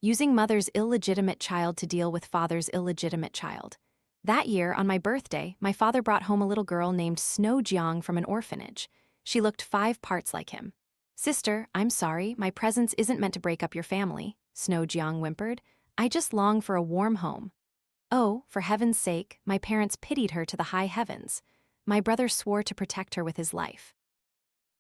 Using mother's illegitimate child to deal with father's illegitimate child. That year, on my birthday, my father brought home a little girl named Snow Jiang from an orphanage. She looked 5 parts like him. "Sister, I'm sorry, my presence isn't meant to break up your family," Snow Jiang whimpered. "I just long for a warm home." Oh, for heaven's sake, my parents pitied her to the high heavens. My brother swore to protect her with his life.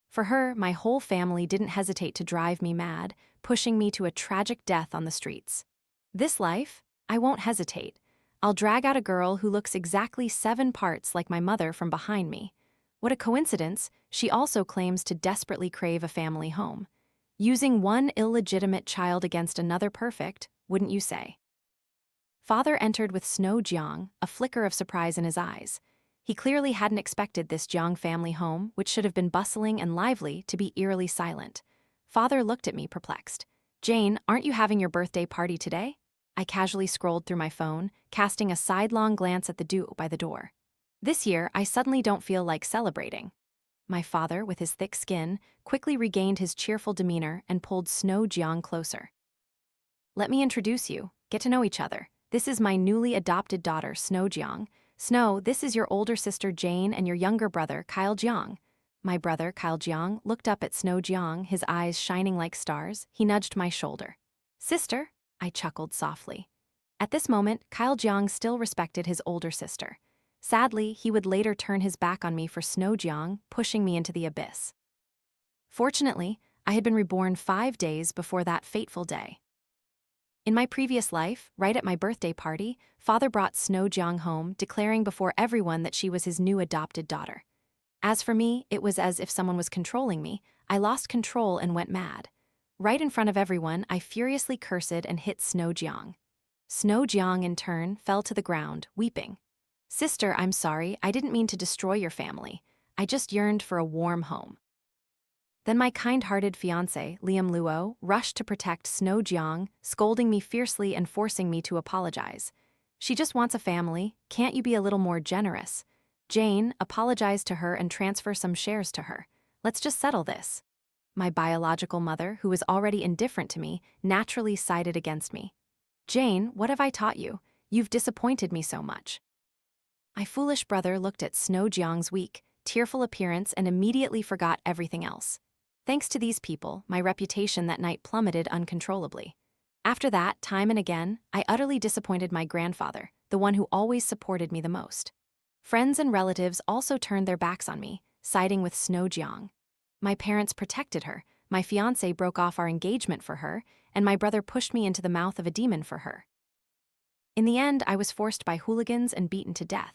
For her, my whole family didn't hesitate to drive me mad, pushing me to a tragic death on the streets. This life? I won't hesitate. I'll drag out a girl who looks exactly 7 parts like my mother from behind me. What a coincidence, she also claims to desperately crave a family home. Using one illegitimate child against another perfect, wouldn't you say? Father entered with Snow Jiang, a flicker of surprise in his eyes. He clearly hadn't expected this Jiang family home, which should have been bustling and lively, to be eerily silent. Father looked at me, perplexed. "Jane, aren't you having your birthday party today?" I casually scrolled through my phone, casting a sidelong glance at the do by the door. This year, I suddenly don't feel like celebrating. My father, with his thick skin, quickly regained his cheerful demeanor and pulled Snow Jiang closer. "Let me introduce you. Get to know each other. This is my newly adopted daughter, Snow Jiang. Snow, this is your older sister Jane and your younger brother, Kyle Jiang." My brother, Kyle Jiang, looked up at Snow Jiang, his eyes shining like stars. He nudged my shoulder. "Sister?" I chuckled softly. At this moment, Kyle Jiang still respected his older sister. Sadly, he would later turn his back on me for Snow Jiang, pushing me into the abyss. Fortunately, I had been reborn 5 days before that fateful day. In my previous life, right at my birthday party, Father brought Snow Jiang home, declaring before everyone that she was his new adopted daughter. As for me, it was as if someone was controlling me. I lost control and went mad. Right in front of everyone, I furiously cursed and hit Snow Jiang. Snow Jiang, in turn, fell to the ground, weeping. "Sister, I'm sorry, I didn't mean to destroy your family. I just yearned for a warm home." Then my kind-hearted fiancé, Liam Luo, rushed to protect Snow Jiang, scolding me fiercely and forcing me to apologize. "She just wants a family. Can't you be a little more generous? Jane, apologize to her and transfer some shares to her. Let's just settle this." My biological mother, who was already indifferent to me, naturally sided against me. "Jane, what have I taught you? You've disappointed me so much." My foolish brother looked at Snow Jiang's weak, tearful appearance and immediately forgot everything else. Thanks to these people, my reputation that night plummeted uncontrollably. After that, time and again, I utterly disappointed my grandfather, the one who always supported me the most. Friends and relatives also turned their backs on me, siding with Snow Jiang. My parents protected her, my fiancé broke off our engagement for her, and my brother pushed me into the mouth of a demon for her. In the end, I was forced by hooligans and beaten to death.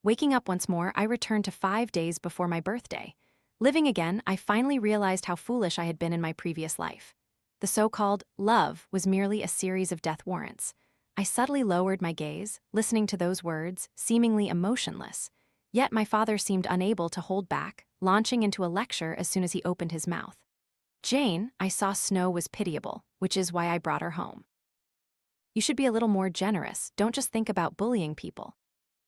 Waking up once more, I returned to 5 days before my birthday. Living again, I finally realized how foolish I had been in my previous life. The so-called love was merely a series of death warrants. I subtly lowered my gaze, listening to those words, seemingly emotionless. Yet my father seemed unable to hold back, launching into a lecture as soon as he opened his mouth. Jane, I saw Snow was pitiable, which is why I brought her home. "You should be a little more generous, don't just think about bullying people."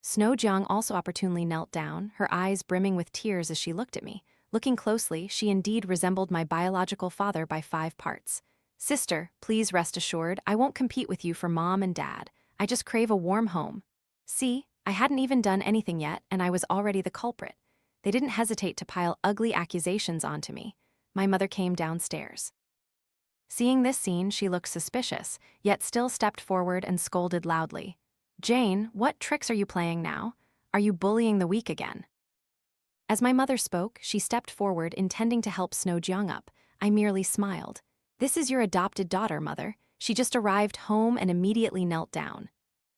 Snow Jiang also opportunely knelt down, her eyes brimming with tears as she looked at me. Looking closely, she indeed resembled my biological father by 5 parts. "Sister, please rest assured, I won't compete with you for mom and dad. I just crave a warm home." See, I hadn't even done anything yet, and I was already the culprit. They didn't hesitate to pile ugly accusations onto me. My mother came downstairs. Seeing this scene, she looked suspicious, yet still stepped forward and scolded loudly. "Jane, what tricks are you playing now? Are you bullying the weak again?" As my mother spoke, she stepped forward, intending to help Snow Jiang up. I merely smiled. "This is your adopted daughter, Mother. She just arrived home and immediately knelt down."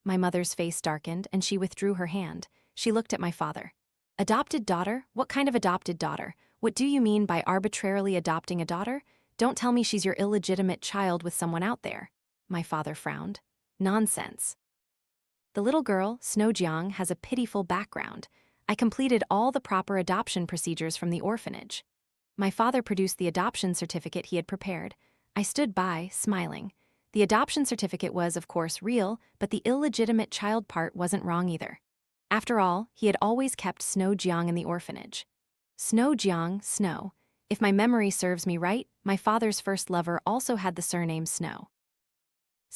My mother's face darkened, and she withdrew her hand. She looked at my father. "Adopted daughter? What kind of adopted daughter? What do you mean by arbitrarily adopting a daughter? Don't tell me she's your illegitimate child with someone out there." My father frowned. "Nonsense. The little girl, Snow Jiang, has a pitiful background. I completed all the proper adoption procedures from the orphanage." My father produced the adoption certificate he had prepared. I stood by, smiling. The adoption certificate was, of course, real, but the illegitimate child part wasn't wrong either. After all, he had always kept Snow Jiang in the orphanage. Snow Jiang, Snow. If my memory serves me right, my father's first lover also had the surname Snow.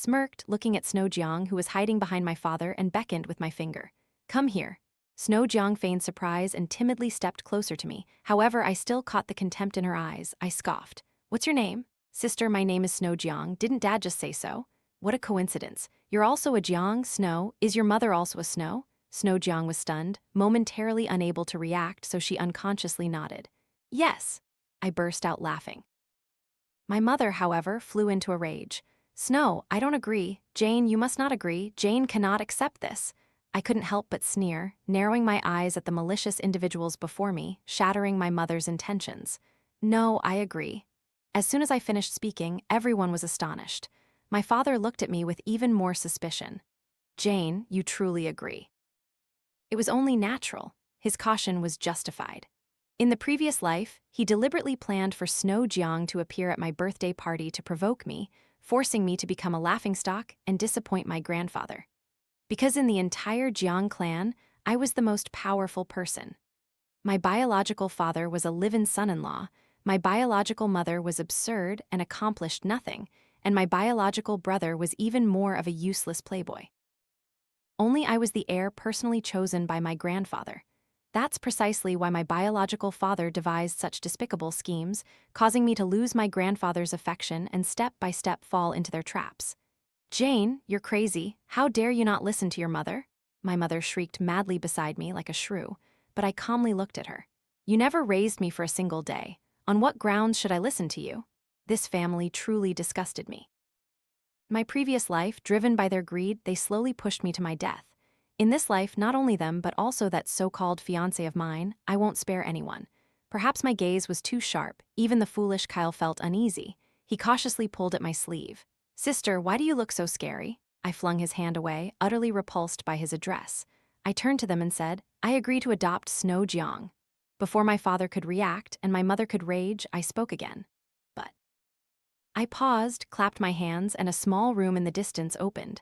smirked, looking at Snow Jiang, who was hiding behind my father, and beckoned with my finger. Come here. Snow Jiang feigned surprise and timidly stepped closer to me. However, I still caught the contempt in her eyes. I scoffed. What's your name? Sister, my name is Snow Jiang. Didn't Dad just say so? What a coincidence. You're also a Jiang, Snow. Is your mother also a Snow? Snow Jiang was stunned, momentarily unable to react, so she unconsciously nodded. Yes. I burst out laughing. My mother, however, flew into a rage. Snow, I don't agree. Jane, you must not agree. Jane cannot accept this. I couldn't help but sneer, narrowing my eyes at the malicious individuals before me, shattering my mother's intentions. No, I agree. As soon as I finished speaking, everyone was astonished. My father looked at me with even more suspicion. Jane, you truly agree. It was only natural. His caution was justified. In the previous life, he deliberately planned for Snow Jiang to appear at my birthday party to provoke me, forcing me to become a laughingstock and disappoint my grandfather. Because in the entire Jiang clan, I was the most powerful person. My biological father was a live-in son-in-law, my biological mother was absurd and accomplished nothing, and my biological brother was even more of a useless playboy. Only I was the heir personally chosen by my grandfather. That's precisely why my biological father devised such despicable schemes, causing me to lose my grandfather's affection and step by step fall into their traps. Jane, you're crazy. How dare you not listen to your mother? My mother shrieked madly beside me like a shrew, but I calmly looked at her. You never raised me for a single day. On what grounds should I listen to you? This family truly disgusted me. My previous life, driven by their greed, they slowly pushed me to my death. In this life, not only them, but also that so-called fiancé of mine, I won't spare anyone. Perhaps my gaze was too sharp. Even the foolish Kyle felt uneasy. He cautiously pulled at my sleeve. Sister, why do you look so scary? I flung his hand away, utterly repulsed by his address. I turned to them and said, I agree to adopt Snow Jiang. Before my father could react and my mother could rage, I spoke again. But I paused, clapped my hands, and a small room in the distance opened.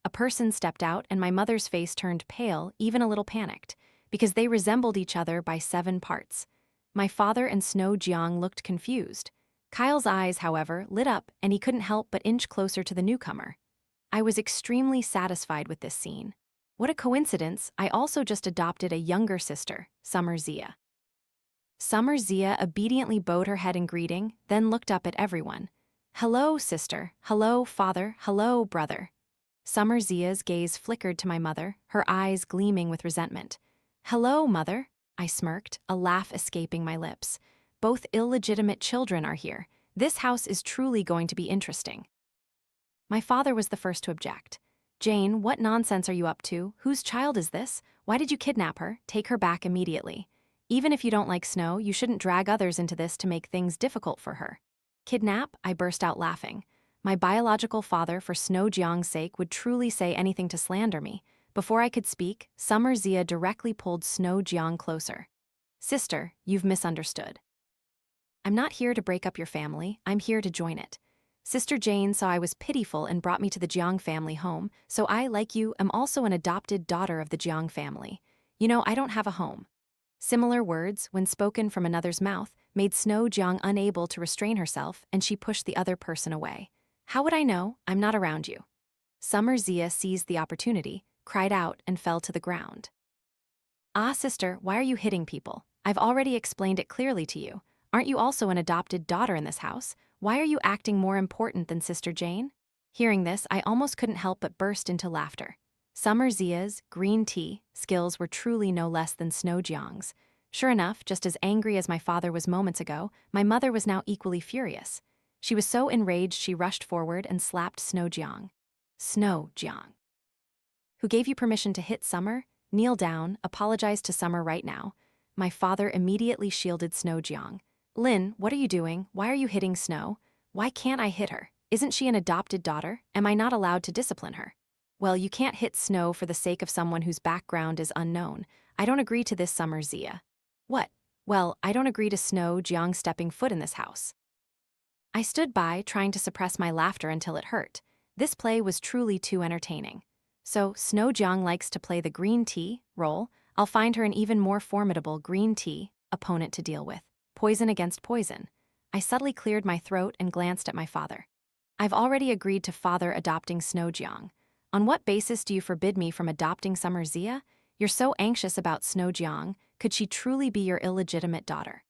A person stepped out and my mother's face turned pale, even a little panicked, because they resembled each other by 7 parts. My father and Snow Jiang looked confused. Kyle's eyes, however, lit up and he couldn't help but inch closer to the newcomer. I was extremely satisfied with this scene. What a coincidence, I also just adopted a younger sister, Summer Zia. Summer Zia obediently bowed her head in greeting, then looked up at everyone. Hello, sister. Hello, father. Hello, brother. Summer Zia's gaze flickered to my mother, her eyes gleaming with resentment. Hello, mother, I smirked, a laugh escaping my lips. Both illegitimate children are here. This house is truly going to be interesting. My father was the first to object. Jane, what nonsense are you up to? Whose child is this? Why did you kidnap her? Take her back immediately. Even if you don't like Snow, you shouldn't drag others into this to make things difficult for her. Kidnap? I burst out laughing. My biological father, for Snow Jiang's sake, would truly say anything to slander me. Before I could speak, Summer Zia directly pulled Snow Jiang closer. Sister, you've misunderstood. I'm not here to break up your family, I'm here to join it. Sister Jane saw I was pitiful and brought me to the Jiang family home, so I, like you, am also an adopted daughter of the Jiang family. You know, I don't have a home. Similar words, when spoken from another's mouth, made Snow Jiang unable to restrain herself, and she pushed the other person away. How would I know? I'm not around you. Summer Zia seized the opportunity, cried out, and fell to the ground. Ah, sister, why are you hitting people? I've already explained it clearly to you. Aren't you also an adopted daughter in this house? Why are you acting more important than Sister Jane? Hearing this, I almost couldn't help but burst into laughter. Summer Zia's green tea skills were truly no less than Snow Jiang's. Sure enough, just as angry as my father was moments ago, my mother was now equally furious. She was so enraged she rushed forward and slapped Snow Jiang. Snow Jiang. Who gave you permission to hit Summer? Kneel down, apologize to Summer right now. My father immediately shielded Snow Jiang. Lin, what are you doing? Why are you hitting Snow? Why can't I hit her? Isn't she an adopted daughter? Am I not allowed to discipline her? Well, you can't hit Snow for the sake of someone whose background is unknown. I don't agree to this, Summer Zia. What? Well, I don't agree to Snow Jiang stepping foot in this house. I stood by, trying to suppress my laughter until it hurt. This play was truly too entertaining. So, Snow Jiang likes to play the green tea role. I'll find her an even more formidable green tea opponent to deal with. Poison against poison. I subtly cleared my throat and glanced at my father. I've already agreed to father adopting Snowjiang. On what basis do you forbid me from adopting Summer Zia? You're so anxious about Snowjiang. Could she truly be your illegitimate daughter?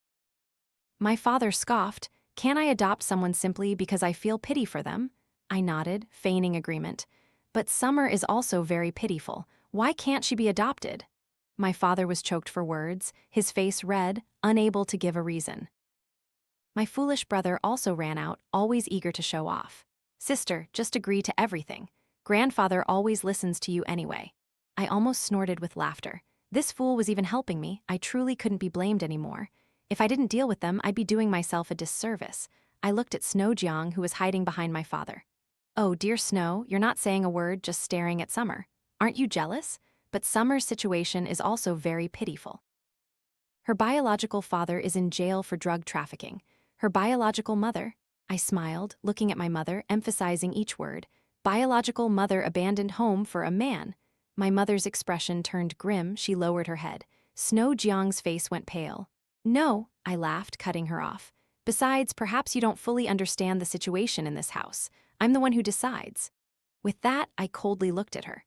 My father scoffed. Can I adopt someone simply because I feel pity for them? I nodded, feigning agreement. But Summer is also very pitiful. Why can't she be adopted? My father was choked for words, his face red, unable to give a reason. My foolish brother also ran out, always eager to show off. Sister, just agree to everything. Grandfather always listens to you anyway. I almost snorted with laughter. This fool was even helping me. I truly couldn't be blamed anymore. If I didn't deal with them, I'd be doing myself a disservice. I looked at Snowjiang, who was hiding behind my father. Oh, dear Snow, you're not saying a word, just staring at Summer. Aren't you jealous? But Summer's situation is also very pitiful. Her biological father is in jail for drug trafficking. Her biological mother, I smiled, looking at my mother, emphasizing each word, biological mother abandoned home for a man. My mother's expression turned grim, she lowered her head. Snowjiang's face went pale. No, I laughed, cutting her off. Besides, perhaps you don't fully understand the situation in this house. I'm the one who decides. With that, I coldly looked at her.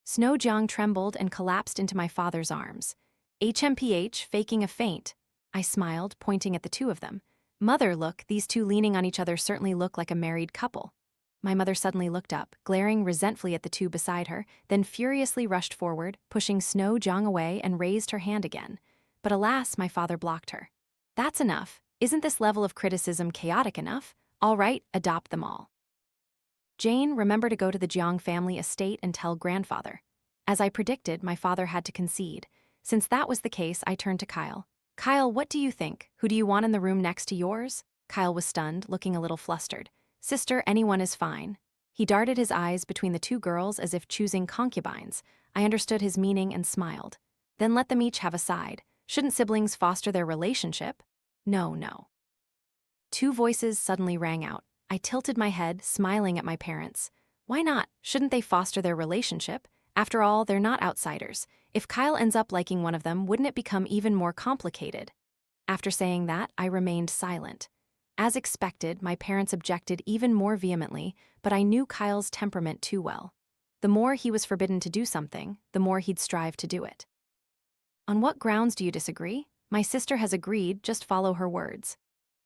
Snowjiang trembled and collapsed into my father's arms. HMPH, faking a faint. I smiled, pointing at the two of them. Mother, look, these two leaning on each other certainly look like a married couple. My mother suddenly looked up, glaring resentfully at the two beside her, then furiously rushed forward, pushing Snowjiang away and raised her hand again. But alas, my father blocked her. That's enough. Isn't this level of criticism chaotic enough? All right, adopt them all. Jane, remember to go to the Jiang family estate and tell grandfather. As I predicted, my father had to concede. Since that was the case, I turned to Kyle. Kyle, what do you think? Who do you want in the room next to yours? Kyle was stunned, looking a little flustered. Sister, anyone is fine. He darted his eyes between the two girls as if choosing concubines. I understood his meaning and smiled. Then let them each have a side. Shouldn't siblings foster their relationship? No, no. Two voices suddenly rang out. I tilted my head, smiling at my parents. Why not? Shouldn't they foster their relationship? After all, they're not outsiders. If Kyle ends up liking one of them, wouldn't it become even more complicated? After saying that, I remained silent. As expected, my parents objected even more vehemently, but I knew Kyle's temperament too well. The more he was forbidden to do something, the more he'd strive to do it. On what grounds do you disagree? My sister has agreed, just follow her words.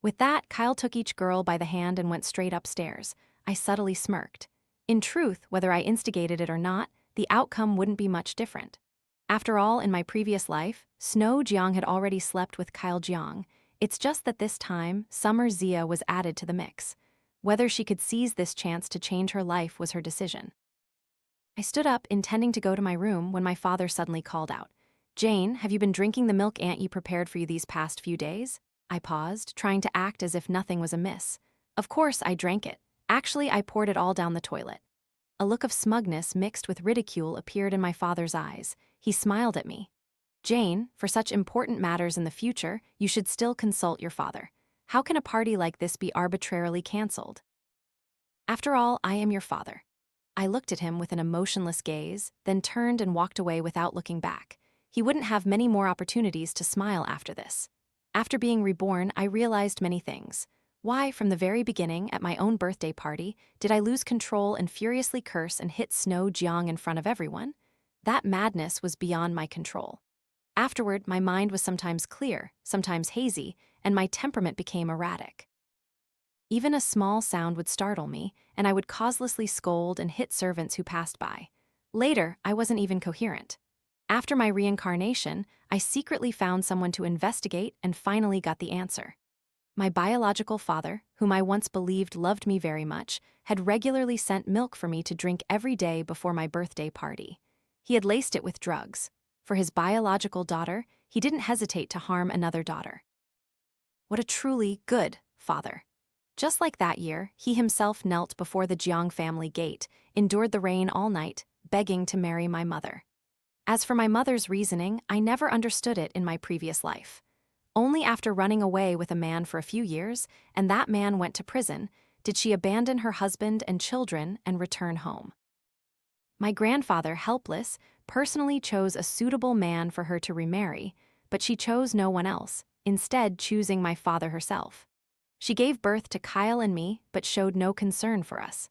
With that, Kyle took each girl by the hand and went straight upstairs. I subtly smirked. In truth, whether I instigated it or not, the outcome wouldn't be much different. After all, in my previous life, Snowjiang had already slept with Kyle Jiang. It's just that this time, Summer Zia was added to the mix. Whether she could seize this chance to change her life was her decision. I stood up, intending to go to my room, when my father suddenly called out. Jane, have you been drinking the milk Aunt Yi prepared for you these past few days? I paused, trying to act as if nothing was amiss. Of course, I drank it. Actually, I poured it all down the toilet. A look of smugness mixed with ridicule appeared in my father's eyes. He smiled at me. Jane, for such important matters in the future, you should still consult your father. How can a party like this be arbitrarily cancelled? After all, I am your father. I looked at him with an emotionless gaze, then turned and walked away without looking back. He wouldn't have many more opportunities to smile after this. After being reborn, I realized many things. Why, from the very beginning, at my own birthday party, did I lose control and furiously curse and hit Snowjiang in front of everyone? That madness was beyond my control. Afterward, my mind was sometimes clear, sometimes hazy, and my temperament became erratic. Even a small sound would startle me, and I would causelessly scold and hit servants who passed by. Later, I wasn't even coherent. After my reincarnation, I secretly found someone to investigate and finally got the answer. My biological father, whom I once believed loved me very much, had regularly sent milk for me to drink every day before my birthday party. He had laced it with drugs. For his biological daughter, he didn't hesitate to harm another daughter. What a truly good father. Just like that year, he himself knelt before the Jiang family gate, endured the rain all night, begging to marry my mother. As for my mother's reasoning, I never understood it in my previous life. Only after running away with a man for a few years, and that man went to prison, did she abandon her husband and children and return home. My grandfather, helpless, personally chose a suitable man for her to remarry, but she chose no one else, instead choosing my father herself. She gave birth to Kyle and me, but showed no concern for us.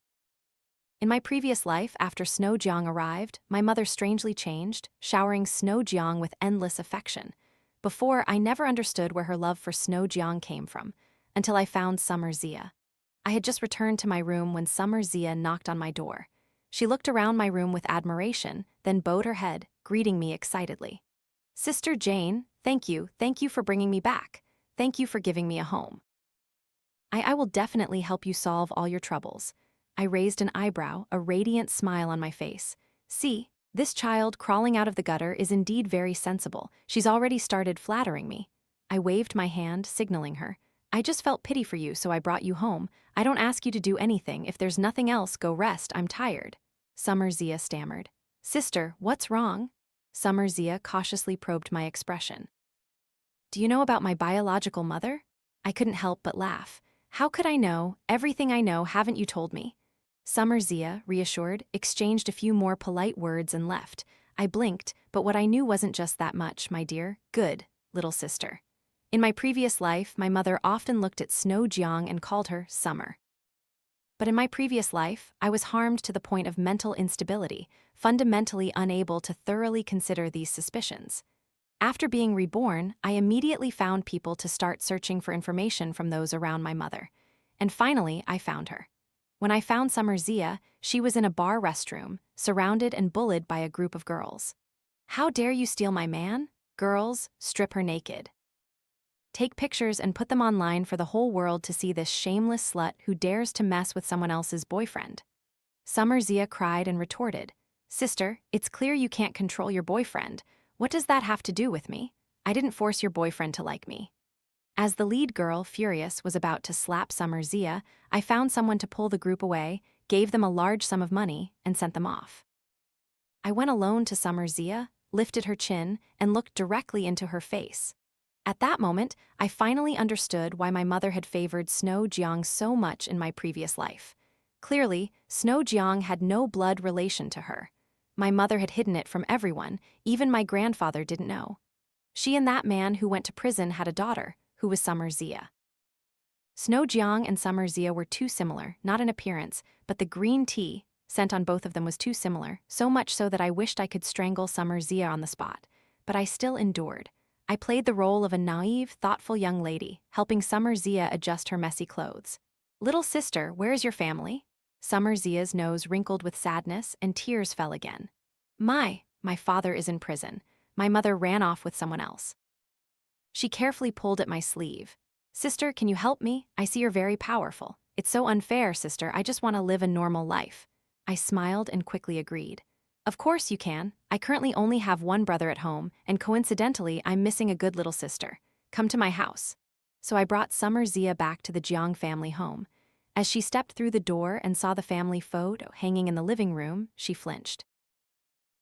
In my previous life, after Snow Jiang arrived, my mother strangely changed, showering Snow Jiang with endless affection. Before, I never understood where her love for Snow Jiang came from, until I found Summer Zia. I had just returned to my room when Summer Zia knocked on my door. She looked around my room with admiration, then bowed her head, greeting me excitedly. "Sister Jane, thank you for bringing me back. Thank you for giving me a home. I will definitely help you solve all your troubles." I raised an eyebrow, a radiant smile on my face. "See, this child crawling out of the gutter is indeed very sensible. She's already started flattering me." I waved my hand, signaling her. "I just felt pity for you, so I brought you home. I don't ask you to do anything. If there's nothing else, go rest. I'm tired." Summer Zia stammered. "Sister, what's wrong?" Summer Zia cautiously probed my expression. "Do you know about my biological mother?" I couldn't help but laugh. "How could I know? Everything I know, haven't you told me?" Summer Zia, reassured, exchanged a few more polite words and left. I blinked, but what I knew wasn't just that much, my dear, good, little sister. In my previous life, my mother often looked at Snow Jiang and called her Summer. But in my previous life, I was harmed to the point of mental instability, fundamentally unable to thoroughly consider these suspicions. After being reborn, I immediately found people to start searching for information from those around my mother. And finally, I found her. When I found Summer Zia, she was in a bar restroom, surrounded and bullied by a group of girls. "How dare you steal my man? Girls, strip her naked. Take pictures and put them online for the whole world to see this shameless slut who dares to mess with someone else's boyfriend." Summer Zia cried and retorted, "Sister, it's clear you can't control your boyfriend. What does that have to do with me? I didn't force your boyfriend to like me." As the lead girl, furious, was about to slap Summer Zia, I found someone to pull the group away, gave them a large sum of money, and sent them off. I went alone to Summer Zia, lifted her chin, and looked directly into her face. At that moment, I finally understood why my mother had favored Snow Jiang so much in my previous life. Clearly, Snow Jiang had no blood relation to her. My mother had hidden it from everyone, even my grandfather didn't know. She and that man who went to prison had a daughter, who was Summer Zia. Snow Jiang and Summer Zia were too similar, not in appearance, but the green tea sent on both of them was too similar, so much so that I wished I could strangle Summer Zia on the spot. But I still endured. I played the role of a naive, thoughtful young lady, helping Summer Zia adjust her messy clothes. "Little sister, where's your family?" Summer Zia's nose wrinkled with sadness, and tears fell again. My father is in prison. My mother ran off with someone else." She carefully pulled at my sleeve. "Sister, can you help me? I see you're very powerful. It's so unfair, sister. I just want to live a normal life." I smiled and quickly agreed. "Of course you can. I currently only have one brother at home, and coincidentally, I'm missing a good little sister. Come to my house." So I brought Summer Zia back to the Jiang family home. As she stepped through the door and saw the family photo hanging in the living room, she flinched.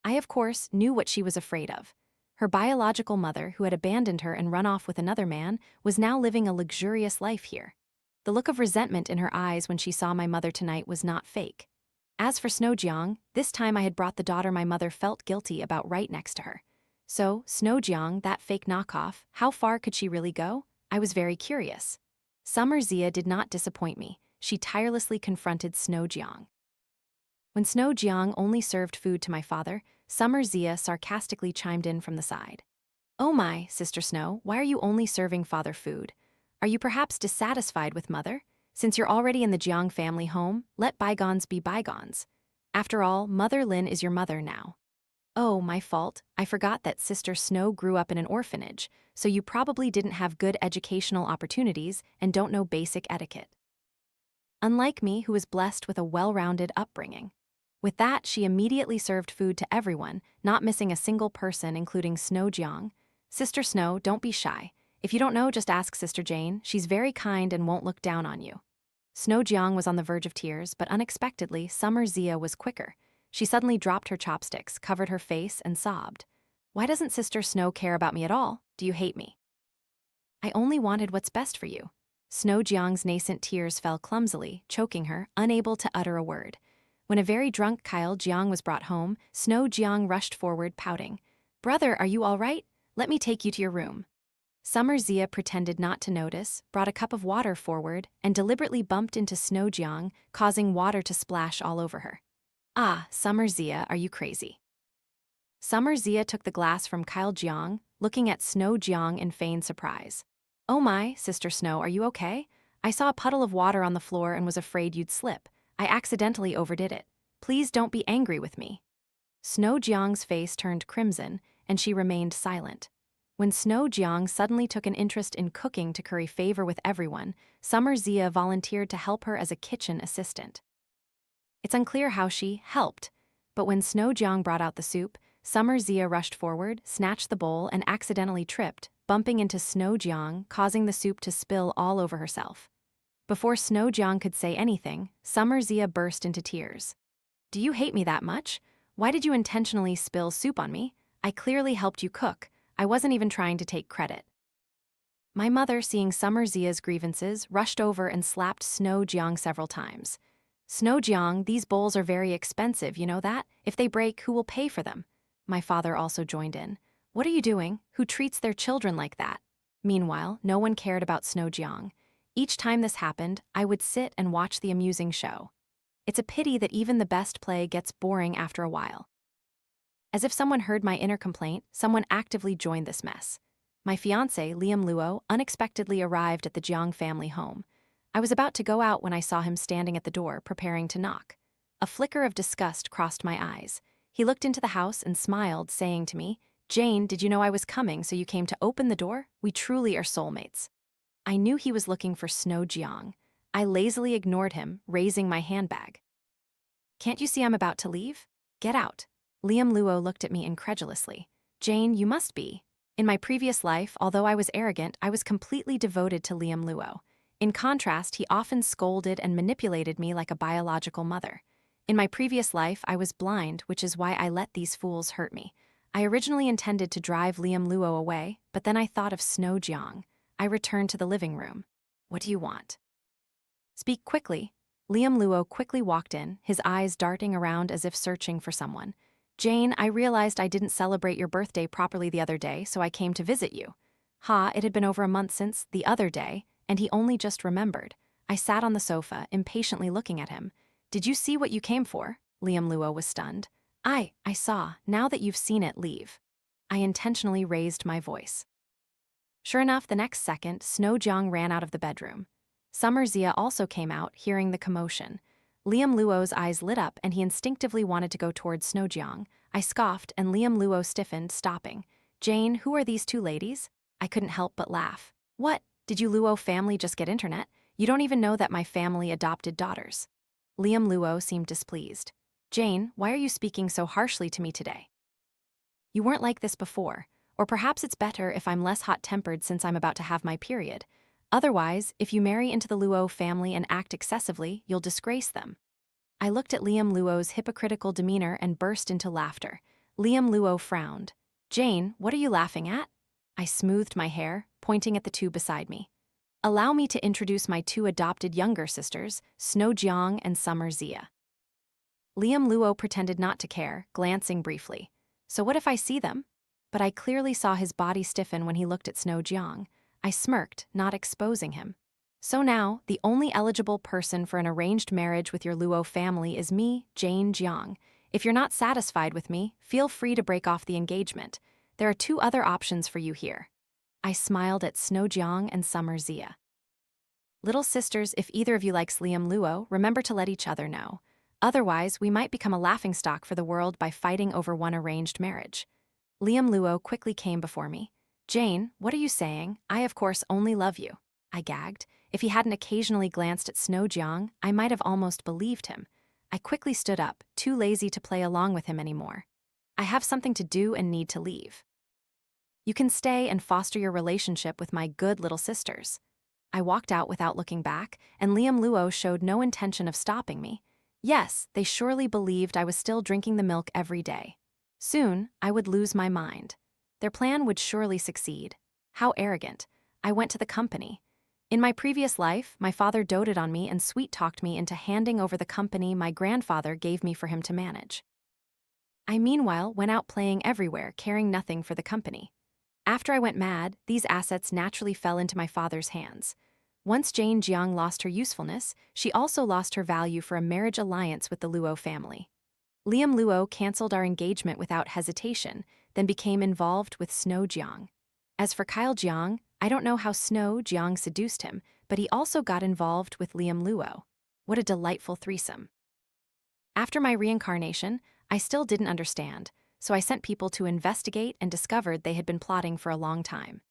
I, of course, knew what she was afraid of. Her biological mother, who had abandoned her and run off with another man, was now living a luxurious life here. The look of resentment in her eyes when she saw my mother tonight was not fake. As for Snow Jiang, this time I had brought the daughter my mother felt guilty about right next to her. So, Snow Jiang, that fake knockoff, how far could she really go? I was very curious. Summer Zia did not disappoint me. She tirelessly confronted Snow Jiang. When Snow Jiang only served food to my father, Summer Zia sarcastically chimed in from the side. "Oh my, Sister Snow, why are you only serving father food? Are you perhaps dissatisfied with mother? Since you're already in the Jiang family home, let bygones be bygones. After all, Mother Lin is your mother now." "Oh, my fault. I forgot that Sister Snow grew up in an orphanage, so you probably didn't have good educational opportunities and don't know basic etiquette. Unlike me, who was blessed with a well-rounded upbringing." With that, she immediately served food to everyone, not missing a single person, including Snow Jiang. "Sister Snow, don't be shy. If you don't know, just ask Sister Jane. She's very kind and won't look down on you." Snow Jiang was on the verge of tears, but unexpectedly, Summer Zia was quicker. She suddenly dropped her chopsticks, covered her face, and sobbed. "Why doesn't Sister Snow care about me at all? Do you hate me?" "I only wanted what's best for you." Snow Jiang's nascent tears fell clumsily, choking her, unable to utter a word. When a very drunk Kyle Jiang was brought home, Snow Jiang rushed forward, pouting. "Brother, are you all right? Let me take you to your room." Summer Zia pretended not to notice, brought a cup of water forward, and deliberately bumped into Snow Jiang, causing water to splash all over her. Ah, Summer Zia, are you crazy? Summer Zia took the glass from Kyle Jiang, looking at Snow Jiang in feigned surprise. Oh my, Sister Snow, are you okay? I saw a puddle of water on the floor and was afraid you'd slip. I accidentally overdid it. Please don't be angry with me. Snow Jiang's face turned crimson, and she remained silent. When Snow Jiang suddenly took an interest in cooking to curry favor with everyone, Summer Zia volunteered to help her as a kitchen assistant. It's unclear how she helped, but when Snow Jiang brought out the soup, Summer Zia rushed forward, snatched the bowl, and accidentally tripped, bumping into Snow Jiang, causing the soup to spill all over herself. Before Snow Jiang could say anything, Summer Zia burst into tears. Do you hate me that much? Why did you intentionally spill soup on me? I clearly helped you cook. I wasn't even trying to take credit. My mother, seeing Summer Zia's grievances, rushed over and slapped Snow Jiang several times. Snow Jiang, these bowls are very expensive, you know that? If they break, who will pay for them? My father also joined in. What are you doing? Who treats their children like that? Meanwhile, no one cared about Snow Jiang. Each time this happened, I would sit and watch the amusing show. It's a pity that even the best play gets boring after a while. As if someone heard my inner complaint, someone actively joined this mess. My fiancé, Liam Luo, unexpectedly arrived at the Jiang family home. I was about to go out when I saw him standing at the door, preparing to knock. A flicker of disgust crossed my eyes. He looked into the house and smiled, saying to me, Jane, did you know I was coming, so you came to open the door? We truly are soulmates. I knew he was looking for Snow Jiang. I lazily ignored him, raising my handbag. Can't you see I'm about to leave? Get out. Liam Luo looked at me incredulously. Jane, you must be. In my previous life, although I was arrogant, I was completely devoted to Liam Luo. In contrast, he often scolded and manipulated me like a biological mother. In my previous life, I was blind, which is why I let these fools hurt me. I originally intended to drive Liam Luo away, but then I thought of Snow Jiang. I returned to the living room. What do you want? Speak quickly. Liam Luo quickly walked in, his eyes darting around as if searching for someone. Jane, I realized I didn't celebrate your birthday properly the other day, so I came to visit you. It had been over a month since the other day, and he only just remembered. I sat on the sofa, impatiently looking at him. Did you see what you came for? Liam Luo was stunned. I saw. Now that you've seen it, leave. I intentionally raised my voice. Sure enough, the next second, Snow Jiang ran out of the bedroom. Summer Zia also came out, hearing the commotion. Liam Luo's eyes lit up and he instinctively wanted to go towards Snow Jiang. I scoffed and Liam Luo stiffened, stopping. Jane, who are these two ladies? I couldn't help but laugh. What? Did you Luo family just get internet? You don't even know that my family adopted daughters. Liam Luo seemed displeased. Jane, why are you speaking so harshly to me today? You weren't like this before, or perhaps it's better if I'm less hot-tempered since I'm about to have my period. Otherwise, if you marry into the Luo family and act excessively, you'll disgrace them. I looked at Liam Luo's hypocritical demeanor and burst into laughter. Liam Luo frowned. Jane, what are you laughing at? I smoothed my hair, pointing at the two beside me. Allow me to introduce my two adopted younger sisters, Snow Jiang and Summer Zia. Liam Luo pretended not to care, glancing briefly. So what if I see them? But I clearly saw his body stiffen when he looked at Snow Jiang. I smirked, not exposing him. So now, the only eligible person for an arranged marriage with your Luo family is me, Jane Jiang. If you're not satisfied with me, feel free to break off the engagement. There are two other options for you here. I smiled at Snow Jiang and Summer Zia. Little sisters, if either of you likes Liam Luo, remember to let each other know. Otherwise, we might become a laughingstock for the world by fighting over one arranged marriage. Liam Luo quickly came before me. Jane, what are you saying? I, of course, only love you. I gagged. If he hadn't occasionally glanced at Snow Jiang, I might have almost believed him. I quickly stood up, too lazy to play along with him anymore. I have something to do and need to leave. You can stay and foster your relationship with my good little sisters. I walked out without looking back, and Liam Luo showed no intention of stopping me. Yes, they surely believed I was still drinking the milk every day. Soon, I would lose my mind. Their plan would surely succeed. How arrogant. I went to the company. In my previous life, my father doted on me and sweet-talked me into handing over the company my grandfather gave me for him to manage. I meanwhile went out playing everywhere, caring nothing for the company. After I went mad, these assets naturally fell into my father's hands. Once Jane Jiang lost her usefulness, she also lost her value for a marriage alliance with the Luo family. Liam Luo canceled our engagement without hesitation, then became involved with Snow Jiang. As for Kyle Jiang, I don't know how Snow Jiang seduced him, but he also got involved with Liam Luo. What a delightful threesome. After my reincarnation, I still didn't understand, so I sent people to investigate and discovered they had been plotting for a long time.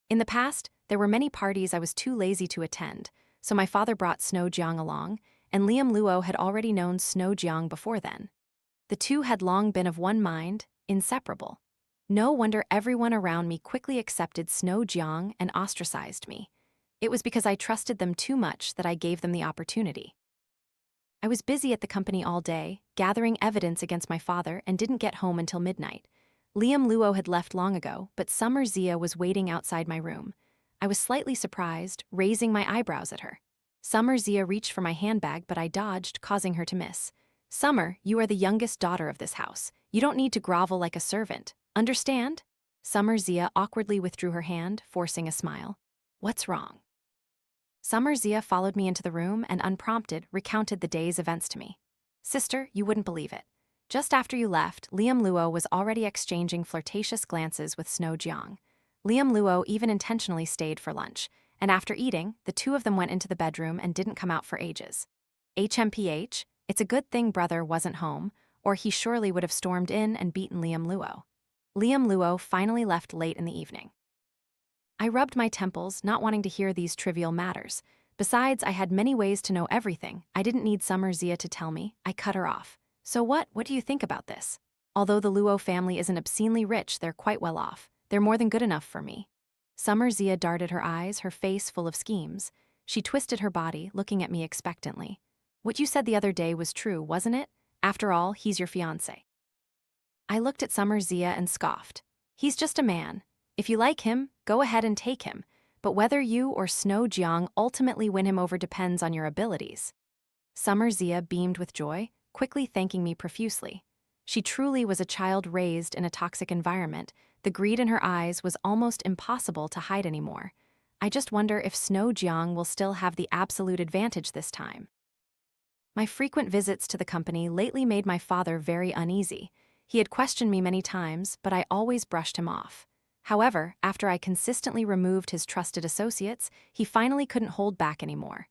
In the past, there were many parties I was too lazy to attend, so my father brought Snow Jiang along, and Liam Luo had already known Snow Jiang before then. The two had long been of one mind, inseparable. No wonder everyone around me quickly accepted Snow Jiang and ostracized me. It was because I trusted them too much that I gave them the opportunity. I was busy at the company all day, gathering evidence against my father, and didn't get home until midnight. Liam Luo had left long ago, but Summer Zia was waiting outside my room. I was slightly surprised, raising my eyebrows at her. Summer Zia reached for my handbag, but I dodged, causing her to miss. Summer, you are the youngest daughter of this house. You don't need to grovel like a servant. Understand? Summer Zia awkwardly withdrew her hand, forcing a smile. What's wrong? Summer Zia followed me into the room and, unprompted, recounted the day's events to me. Sister, you wouldn't believe it. Just after you left, Liam Luo was already exchanging flirtatious glances with Snow Jiang. Liam Luo even intentionally stayed for lunch, and after eating, the two of them went into the bedroom and didn't come out for ages. HMPH, it's a good thing brother wasn't home, or he surely would have stormed in and beaten Liam Luo. Liam Luo finally left late in the evening. I rubbed my temples, not wanting to hear these trivial matters. Besides, I had many ways to know everything. I didn't need Summer Zia to tell me. I cut her off. So what do you think about this? Although the Luo family isn't obscenely rich, they're quite well off. They're more than good enough for me. Summer Zia darted her eyes, her face full of schemes. She twisted her body, looking at me expectantly. What you said the other day was true, wasn't it? After all, he's your fiancé. I looked at Summer Zia and scoffed. He's just a man. If you like him, go ahead and take him. But whether you or Snow Jiang ultimately win him over depends on your abilities. Summer Zia beamed with joy, quickly thanking me profusely. She truly was a child raised in a toxic environment. The greed in her eyes was almost impossible to hide anymore. I just wonder if Snow Jiang will still have the absolute advantage this time. My frequent visits to the company lately made my father very uneasy. He had questioned me many times, but I always brushed him off. However, after I consistently removed his trusted associates, he finally couldn't hold back anymore.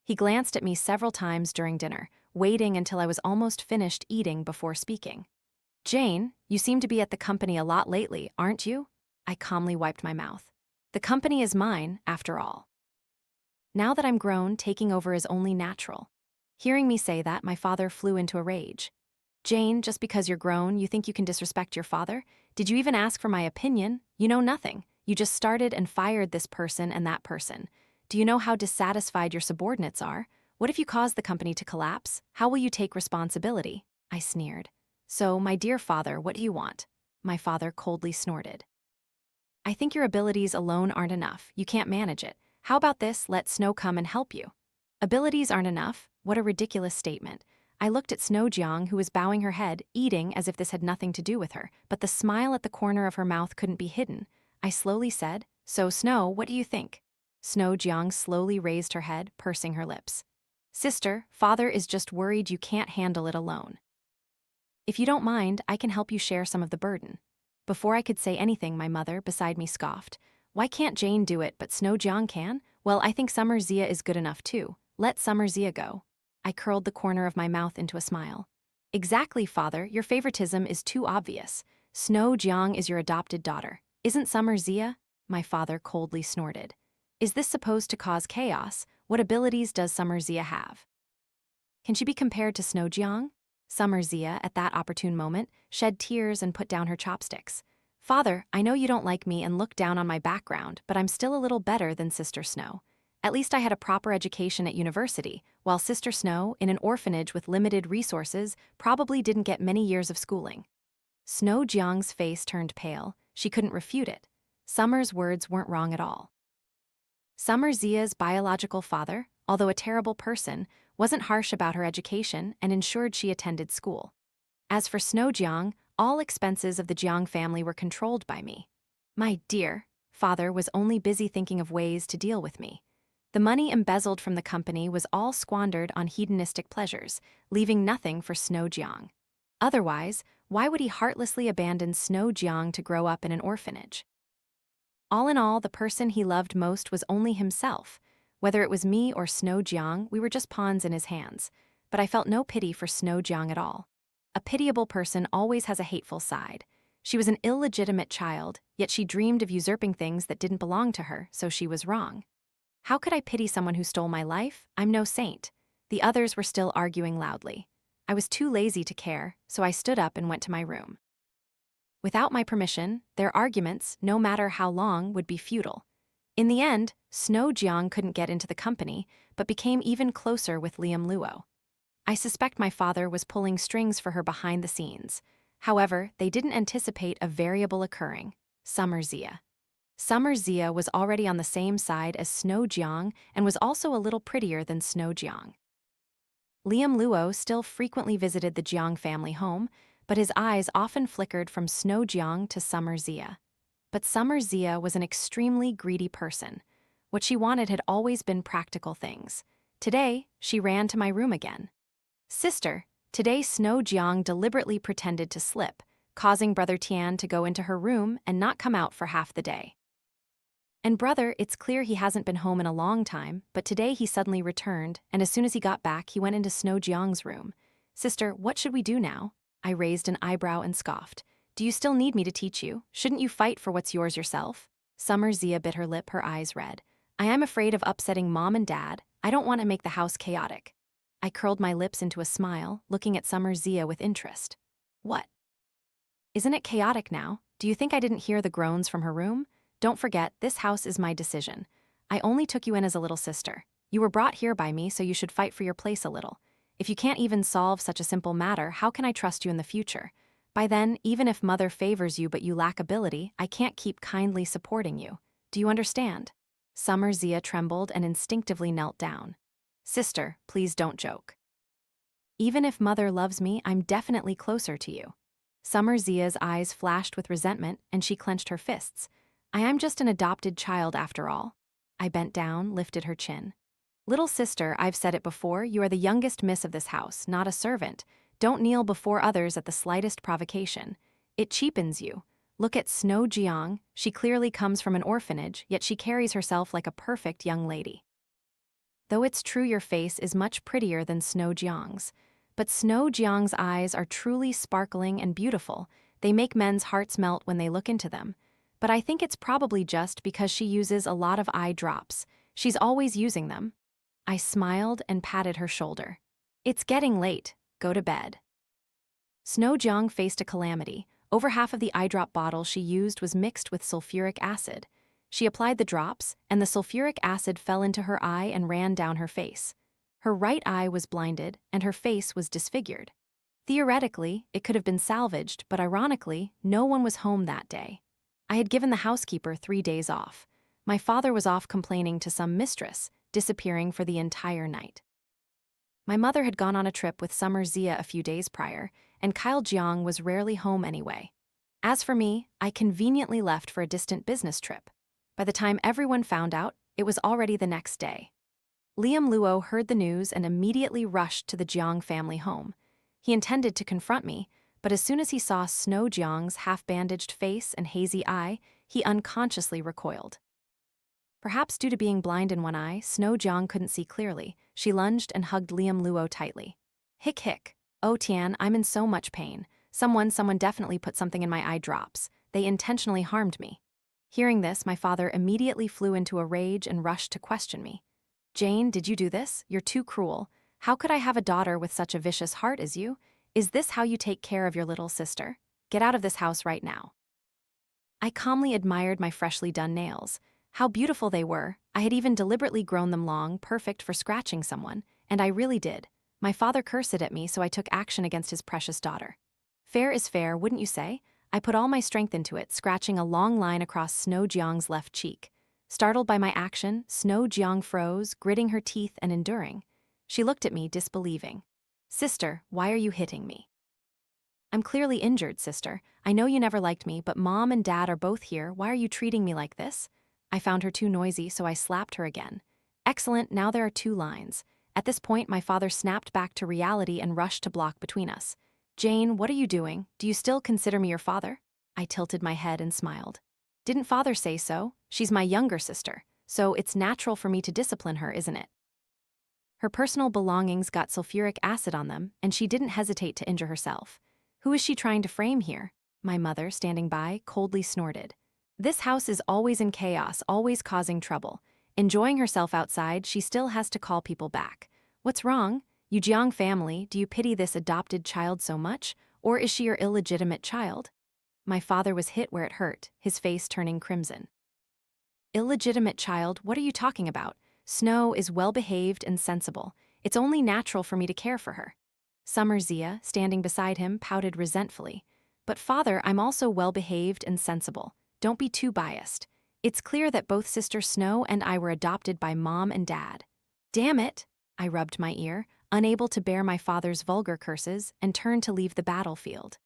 He glanced at me several times during dinner, waiting until I was almost finished eating before speaking. Jane, you seem to be at the company a lot lately, aren't you? I calmly wiped my mouth. The company is mine, after all. Now that I'm grown, taking over is only natural. Hearing me say that, my father flew into a rage. Jane, just because you're grown, you think you can disrespect your father? Did you even ask for my opinion? You know nothing. You just started and fired this person and that person. Do you know how dissatisfied your subordinates are? What if you cause the company to collapse? How will you take responsibility? I sneered. So, my dear father, what do you want? My father coldly snorted. I think your abilities alone aren't enough. You can't manage it. How about this? Let Snow come and help you. Abilities aren't enough? What a ridiculous statement. I looked at Snow Jiang, who was bowing her head, eating as if this had nothing to do with her, but the smile at the corner of her mouth couldn't be hidden. I slowly said, So, Snow, what do you think? Snow Jiang slowly raised her head, pursing her lips. Sister, father is just worried you can't handle it alone. If you don't mind, I can help you share some of the burden. Before I could say anything, my mother, beside me, scoffed. Why can't Jane do it, but Snow Jiang can? Well, I think Summer Zia is good enough too. Let Summer Zia go. I curled the corner of my mouth into a smile. Exactly, father, your favoritism is too obvious. Snow Jiang is your adopted daughter. Isn't Summer Zia? My father coldly snorted. Is this supposed to cause chaos? What abilities does Summer Zia have? Can she be compared to Snow Jiang? Summer Zia, at that opportune moment, shed tears and put down her chopsticks. Father, I know you don't like me and look down on my background, but I'm still a little better than Sister Snow. At least I had a proper education at university, while Sister Snow, in an orphanage with limited resources, probably didn't get many years of schooling. Snow Jiang's face turned pale. She couldn't refute it. Summer's words weren't wrong at all. Summer Zia's biological father, although a terrible person, wasn't harsh about her education and ensured she attended school. As for Snow Jiang, all expenses of the Jiang family were controlled by me. My dear father was only busy thinking of ways to deal with me. The money embezzled from the company was all squandered on hedonistic pleasures, leaving nothing for Snow Jiang. Otherwise, why would he heartlessly abandon Snow Jiang to grow up in an orphanage? All in all, the person he loved most was only himself. Whether it was me or Snow Jiang, we were just pawns in his hands. But I felt no pity for Snow Jiang at all. A pitiable person always has a hateful side. She was an illegitimate child, yet she dreamed of usurping things that didn't belong to her, so she was wrong. How could I pity someone who stole my life? I'm no saint. The others were still arguing loudly. I was too lazy to care, so I stood up and went to my room. Without my permission, their arguments, no matter how long, would be futile. In the end, Snow Jiang couldn't get into the company, but became even closer with Liam Luo. I suspect my father was pulling strings for her behind the scenes. However, they didn't anticipate a variable occurring: Summer Zia. Summer Zia was already on the same side as Snow Jiang and was also a little prettier than Snow Jiang. Liam Luo still frequently visited the Jiang family home, but his eyes often flickered from Snow Jiang to Summer Zia. But Summer Zia was an extremely greedy person. What she wanted had always been practical things. Today, she ran to my room again. Sister, today Snow Jiang deliberately pretended to slip, causing Brother Tian to go into her room and not come out for half the day. And brother, it's clear he hasn't been home in a long time, but today he suddenly returned, and as soon as he got back, he went into Snow Jiang's room. Sister, what should we do now? I raised an eyebrow and scoffed. Do you still need me to teach you? Shouldn't you fight for what's yours yourself? Summer Zia bit her lip, her eyes red. I am afraid of upsetting Mom and Dad. I don't want to make the house chaotic. I curled my lips into a smile, looking at Summer Zia with interest. What? Isn't it chaotic now? Do you think I didn't hear the groans from her room? Don't forget, this house is my decision. I only took you in as a little sister. You were brought here by me, so you should fight for your place a little. If you can't even solve such a simple matter, how can I trust you in the future? By then, even if Mother favors you but you lack ability, I can't keep kindly supporting you. Do you understand? Summer Zia trembled and instinctively knelt down. Sister, please don't joke. Even if Mother loves me, I'm definitely closer to you. Summer Zia's eyes flashed with resentment, and she clenched her fists. I am just an adopted child after all. I bent down, lifted her chin. Little sister, I've said it before, you are the youngest miss of this house, not a servant. Don't kneel before others at the slightest provocation. It cheapens you. Look at Snow Jiang. She clearly comes from an orphanage, yet she carries herself like a perfect young lady. Though it's true your face is much prettier than Snow Jiang's, but Snow Jiang's eyes are truly sparkling and beautiful. They make men's hearts melt when they look into them. But I think it's probably just because she uses a lot of eye drops. She's always using them. I smiled and patted her shoulder. It's getting late. Go to bed. Snow Jiang faced a calamity. Over half of the eye drop bottle she used was mixed with sulfuric acid. She applied the drops, and the sulfuric acid fell into her eye and ran down her face. Her right eye was blinded, and her face was disfigured. Theoretically, it could have been salvaged, but ironically, no one was home that day. I had given the housekeeper 3 days off. My father was off complaining to some mistress, disappearing for the entire night. My mother had gone on a trip with Summer Zia a few days prior, and Kyle Jiang was rarely home anyway. As for me, I conveniently left for a distant business trip. By the time everyone found out, it was already the next day. Liam Luo heard the news and immediately rushed to the Jiang family home. He intended to confront me, but as soon as he saw Snow Jiang's half-bandaged face and hazy eye, he unconsciously recoiled. Perhaps due to being blind in one eye, Snow Jiang couldn't see clearly. She lunged and hugged Liam Luo tightly. Hick hick. Oh Tian, I'm in so much pain. Someone definitely put something in my eye drops. They intentionally harmed me. Hearing this, my father immediately flew into a rage and rushed to question me. Jane, did you do this? You're too cruel. How could I have a daughter with such a vicious heart as you? Is this how you take care of your little sister? Get out of this house right now. I calmly admired my freshly done nails. How beautiful they were. I had even deliberately grown them long, perfect for scratching someone, and I really did. My father cursed at me, so I took action against his precious daughter. Fair is fair, wouldn't you say? I put all my strength into it, scratching a long line across Snow Jiang's left cheek. Startled by my action, Snow Jiang froze, gritting her teeth and enduring. She looked at me, disbelieving. Sister, why are you hitting me? I'm clearly injured, sister. I know you never liked me, but mom and dad are both here. Why are you treating me like this? I found her too noisy, so I slapped her again. Excellent, now there are 2 lines. At this point, my father snapped back to reality and rushed to block between us. Jane, what are you doing? Do you still consider me your father? I tilted my head and smiled. Didn't father say so? She's my younger sister, so it's natural for me to discipline her, isn't it? Her personal belongings got sulfuric acid on them, and she didn't hesitate to injure herself. Who is she trying to frame here? My mother, standing by, coldly snorted. This house is always in chaos, always causing trouble. Enjoying herself outside, she still has to call people back. What's wrong? You Jiang family, do you pity this adopted child so much? Or is she your illegitimate child? My father was hit where it hurt, his face turning crimson. Illegitimate child, what are you talking about? Snow is well-behaved and sensible. It's only natural for me to care for her. Summer Zia, standing beside him, pouted resentfully. But father, I'm also well-behaved and sensible. Don't be too biased. It's clear that both Sister Snow and I were adopted by mom and dad. Damn it! I rubbed my ear, unable to bear my father's vulgar curses, and turned to leave the battlefield.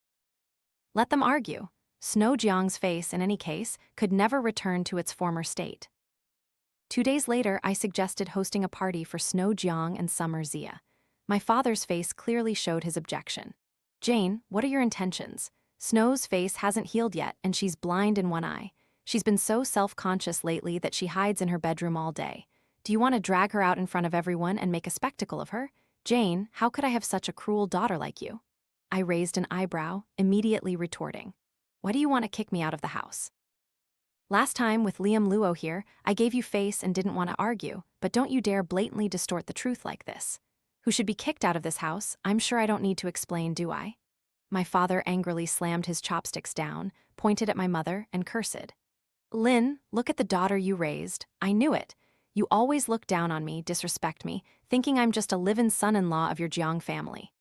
Let them argue. Snow Jiang's face, in any case, could never return to its former state. 2 days later, I suggested hosting a party for Snow Jiang and Summer Zia. My father's face clearly showed his objection. Jane, what are your intentions? Snow's face hasn't healed yet, and she's blind in one eye. She's been so self-conscious lately that she hides in her bedroom all day. Do you want to drag her out in front of everyone and make a spectacle of her? Jane, how could I have such a cruel daughter like you? I raised an eyebrow, immediately retorting. Why do you want to kick me out of the house? Last time, with Liam Luo here, I gave you face and didn't want to argue, but don't you dare blatantly distort the truth like this. Who should be kicked out of this house? I'm sure I don't need to explain, do I? My father angrily slammed his chopsticks down, pointed at my mother, and cursed. Lin, look at the daughter you raised. I knew it. You always look down on me, disrespect me, thinking I'm just a live-in son-in-law of your Jiang family.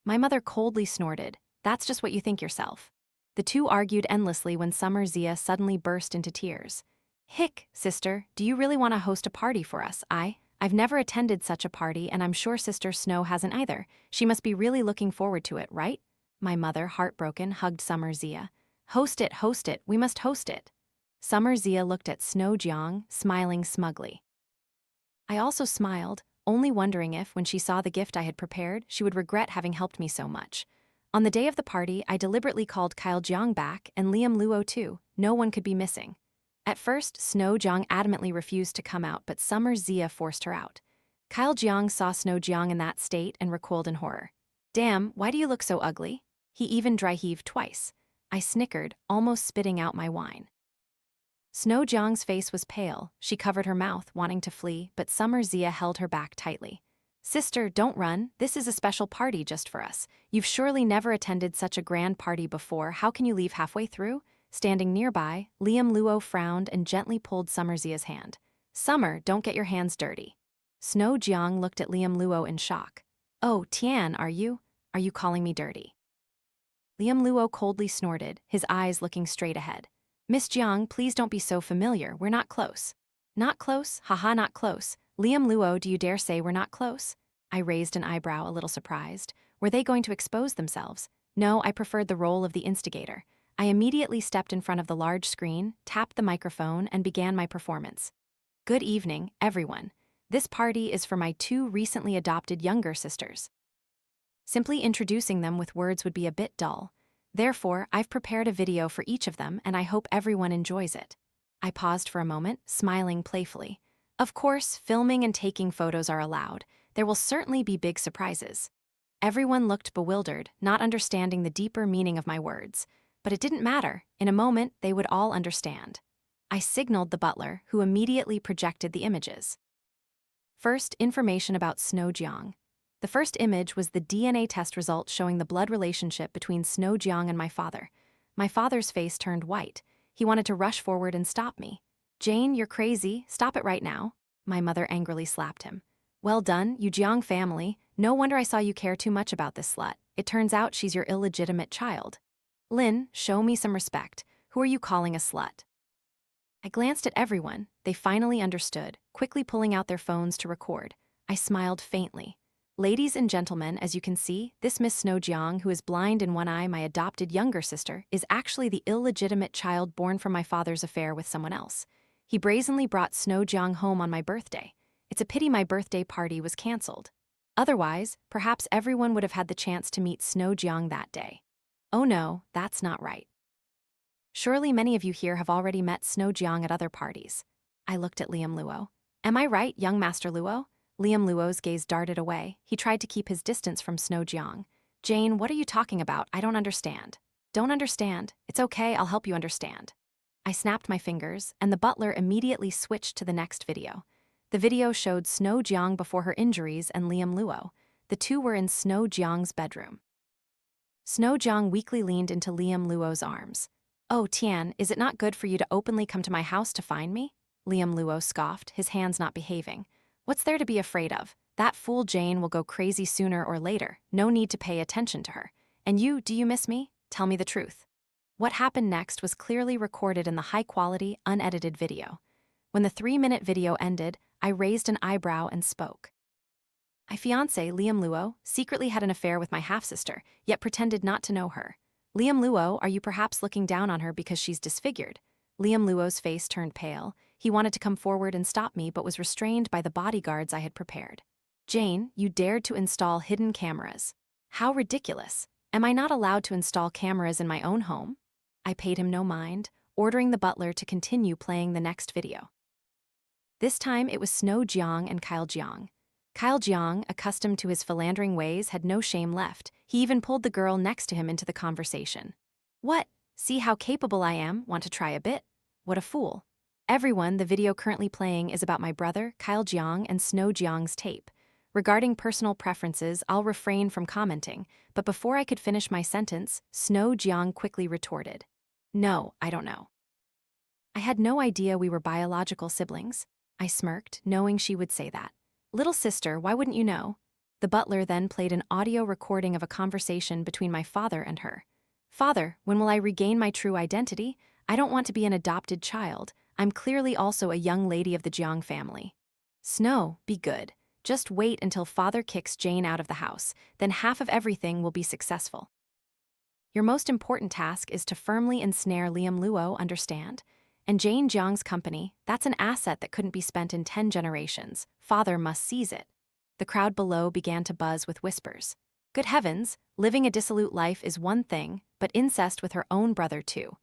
My mother coldly snorted. That's just what you think yourself. The two argued endlessly when Summer Zia suddenly burst into tears. Hick, sister, do you really want to host a party for us? I've never attended such a party, and I'm sure Sister Snow hasn't either. She must be really looking forward to it, right? My mother, heartbroken, hugged Summer Zia. Host it, we must host it. Summer Zia looked at Snow Jiang, smiling smugly. I also smiled, only wondering if, when she saw the gift I had prepared, she would regret having helped me so much. On the day of the party, I deliberately called Kyle Jiang back, and Liam Luo too. No one could be missing. At first, Snow Jiang adamantly refused to come out, but Summer Zia forced her out. Kyle Jiang saw Snow Jiang in that state and recoiled in horror. Damn, why do you look so ugly? He even dry-heaved twice. I snickered, almost spitting out my wine. Snow Jiang's face was pale. She covered her mouth, wanting to flee, but Summer Zia held her back tightly. Sister, don't run. This is a special party just for us. You've surely never attended such a grand party before. How can you leave halfway through? Standing nearby, Liam Luo frowned and gently pulled Summer Zia's hand. Summer, don't get your hands dirty. Snow Jiang looked at Liam Luo in shock. Oh, Tian, are you? Are you calling me dirty? Liam Luo coldly snorted, his eyes looking straight ahead. Miss Jiang, please don't be so familiar. We're not close. Not close? Haha, not close. Liam Luo, do you dare say we're not close? I raised an eyebrow, a little surprised. Were they going to expose themselves? No, I preferred the role of the instigator. I immediately stepped in front of the large screen, tapped the microphone, and began my performance. Good evening, everyone. This party is for my 2 recently adopted younger sisters. Simply introducing them with words would be a bit dull. Therefore, I've prepared a video for each of them, and I hope everyone enjoys it. I paused for a moment, smiling playfully. Of course, filming and taking photos are allowed. There will certainly be big surprises. Everyone looked bewildered, not understanding the deeper meaning of my words. But it didn't matter. In a moment, they would all understand. I signaled the butler, who immediately projected the images. First, information about Snow Jiang. The first image was the DNA test result showing the blood relationship between Snow Jiang and my father. My father's face turned white. He wanted to rush forward and stop me. Jane, you're crazy. Stop it right now. My mother angrily slapped him. Well done, you Jiang family. No wonder I saw you care too much about this slut. It turns out she's your illegitimate child. Lin, show me some respect. Who are you calling a slut? I glanced at everyone. They finally understood, quickly pulling out their phones to record. I smiled faintly. Ladies and gentlemen, as you can see, this Miss Snow Jiang, who is blind in one eye, my adopted younger sister, is actually the illegitimate child born from my father's affair with someone else. He brazenly brought Snow Jiang home on my birthday. It's a pity my birthday party was cancelled. Otherwise, perhaps everyone would have had the chance to meet Snow Jiang that day. Oh no, that's not right. Surely many of you here have already met Snow Jiang at other parties. I looked at Liam Luo. Am I right, young Master Luo? Liam Luo's gaze darted away. He tried to keep his distance from Snow Jiang. Jane, what are you talking about? I don't understand. Don't understand. It's okay, I'll help you understand. I snapped my fingers, and the butler immediately switched to the next video. The video showed Snow Jiang before her injuries and Liam Luo. The two were in Snow Jiang's bedroom. Snow Jiang weakly leaned into Liam Luo's arms. Oh, Tian, is it not good for you to openly come to my house to find me? Liam Luo scoffed, his hands not behaving. What's there to be afraid of? That fool Jane will go crazy sooner or later. No need to pay attention to her. And you, do you miss me? Tell me the truth. What happened next was clearly recorded in the high-quality, unedited video. When the 3-minute video ended, I raised an eyebrow and spoke. My fiancé, Liam Luo, secretly had an affair with my half-sister, yet pretended not to know her. Liam Luo, are you perhaps looking down on her because she's disfigured? Liam Luo's face turned pale. He wanted to come forward and stop me, but was restrained by the bodyguards I had prepared. Jane, you dared to install hidden cameras. How ridiculous. Am I not allowed to install cameras in my own home? I paid him no mind, ordering the butler to continue playing the next video. This time it was Snow Jiang and Kyle Jiang. Kyle Jiang, accustomed to his philandering ways, had no shame left. He even pulled the girl next to him into the conversation. What? See how capable I am? Want to try a bit? What a fool. Everyone, the video currently playing is about my brother, Kyle Jiang, and Snow Jiang's tape. Regarding personal preferences, I'll refrain from commenting, but before I could finish my sentence, Snow Jiang quickly retorted. No, I don't know. I had no idea we were biological siblings. I smirked, knowing she would say that. Little sister, why wouldn't you know? The butler then played an audio recording of a conversation between my father and her. Father, when will I regain my true identity? I don't want to be an adopted child. I'm clearly also a young lady of the Jiang family. Snow, be good. Just wait until father kicks Jane out of the house, then half of everything will be successful. Your most important task is to firmly ensnare Liam Luo, understand? And Jane Jiang's company, that's an asset that couldn't be spent in 10 generations. Father must seize it. The crowd below began to buzz with whispers. Good heavens, living a dissolute life is one thing, but incest with her own brother too.